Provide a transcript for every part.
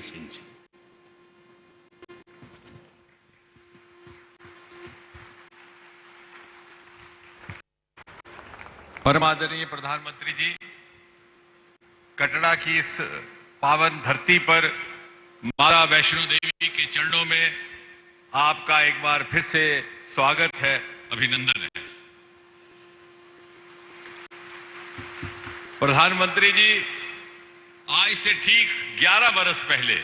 सिंह जी। परम आदरणीय प्रधानमंत्री जी, कटरा की इस पावन धरती पर माता वैष्णो देवी के चरणों में आपका एक बार फिर से स्वागत है, अभिनंदन है। प्रधानमंत्री जी, आज से ठीक 11 बरस पहले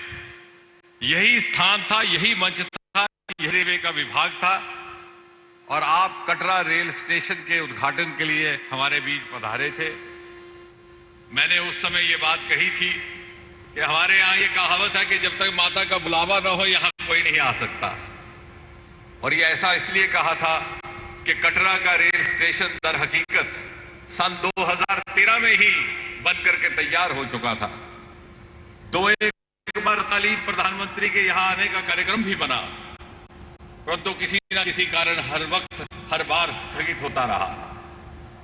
यही स्थान था, यही मंच था, यही रेलवे का विभाग था और आप कटरा रेल स्टेशन के उद्घाटन के लिए हमारे बीच पधारे थे। मैंने उस समय ये बात कही थी कि हमारे यहां ये कहावत है कि जब तक माता का बुलावा न हो यहां कोई नहीं आ सकता, और ये ऐसा इसलिए कहा था कि कटरा का रेल स्टेशन दर हकीकत सन 2013 में ही बन करके तैयार हो चुका था। एक बार तालीम प्रधानमंत्री के यहां आने का कार्यक्रम भी बना, परंतु किसी न किसी कारण हर बार स्थगित होता रहा।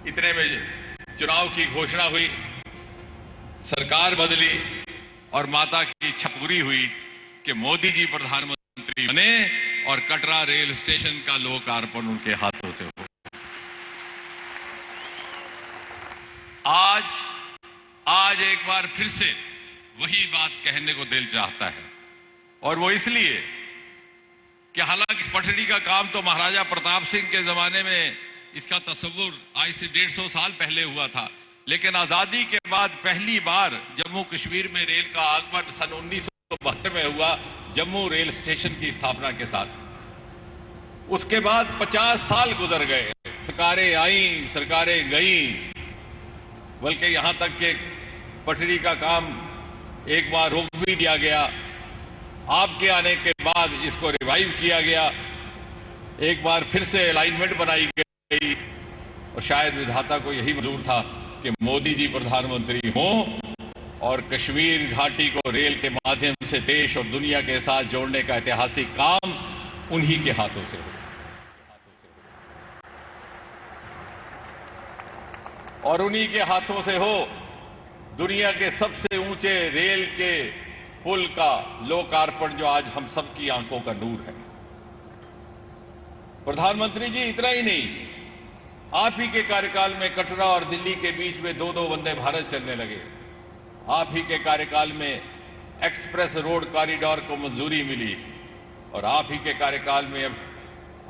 इतने में चुनाव की घोषणा हुई, सरकार बदली और माता की इच्छा पूरी हुई कि मोदी जी प्रधानमंत्री बने और कटरा रेल स्टेशन का लोकार्पण उनके हाथों से हो। आज एक बार फिर से वही बात कहने को दिल चाहता है, और वो इसलिए कि हालांकि पटरी का काम तो महाराजा प्रताप सिंह के जमाने में इसका तस्वुर आज से 150 साल पहले हुआ था, लेकिन आजादी के बाद पहली बार जम्मू कश्मीर में रेल का आगमन सन 1972 में हुआ, जम्मू रेल स्टेशन की स्थापना के साथ। उसके बाद 50 साल गुजर गए, सरकारें आईं, सरकारें गईं, बल्कि यहां तक कि पटरी का काम एक बार रोक भी दिया गया। आपके आने के बाद इसको रिवाइव किया गया, एक बार फिर से अलाइनमेंट बनाई गई, और शायद विधाता को यही मंजूर था कि मोदी जी प्रधानमंत्री हों और कश्मीर घाटी को रेल के माध्यम से देश और दुनिया के साथ जोड़ने का ऐतिहासिक काम उन्हीं के हाथों से हो। और उन्हीं के हाथों से हो दुनिया के सबसे ऊंचे रेल के पुल का लोकार्पण, जो आज हम सबकी आंखों का नूर है। प्रधानमंत्री जी, इतना ही नहीं, आप ही के कार्यकाल में कटरा और दिल्ली के बीच में 2-2 वंदे भारत चलने लगे। आप ही के कार्यकाल में एक्सप्रेस रोड कॉरिडोर को मंजूरी मिली, और आप ही के कार्यकाल में अब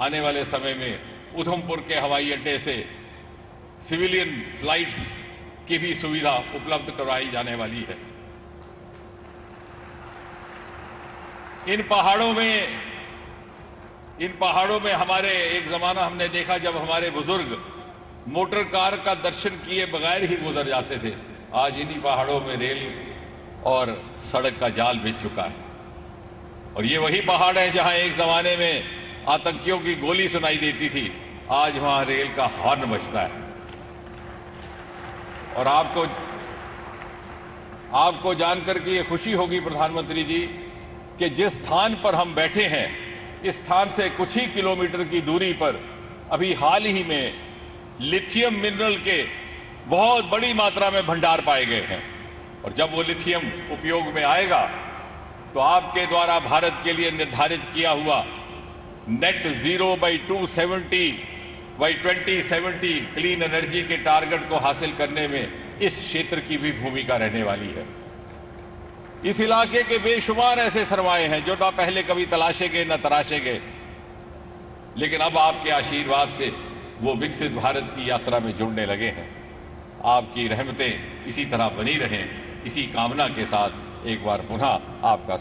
आने वाले समय में उधमपुर के हवाई अड्डे से सिविलियन फ्लाइट्स की भी सुविधा उपलब्ध करवाई जाने वाली है। इन पहाड़ों में हमारे एक जमाना हमने देखा जब हमारे बुजुर्ग मोटर कार का दर्शन किए बगैर ही गुजर जाते थे। आज इन्हीं पहाड़ों में रेल और सड़क का जाल बिछ चुका है, और ये वही पहाड़ है जहां एक जमाने में आतंकियों की गोली सुनाई देती थी, आज वहां रेल का हॉर्न बजता है। और आपको जानकर के ये खुशी होगी प्रधानमंत्री जी कि जिस स्थान पर हम बैठे हैं, इस स्थान से कुछ ही किलोमीटर की दूरी पर अभी हाल ही में लिथियम मिनरल के बहुत बड़ी मात्रा में भंडार पाए गए हैं, और जब वो लिथियम उपयोग में आएगा तो आपके द्वारा भारत के लिए निर्धारित किया हुआ net zero by 2070 clean energy के टारगेट को हासिल करने में इस क्षेत्र की भी भूमिका रहने वाली है। इस इलाके के बेशुमार ऐसे सरमाए हैं जो ना पहले कभी तलाशे गए न तराशे गए, लेकिन अब आपके आशीर्वाद से वो विकसित भारत की यात्रा में जुड़ने लगे हैं। आपकी रहमतें इसी तरह बनी रहें, इसी कामना के साथ एक बार पुनः आपका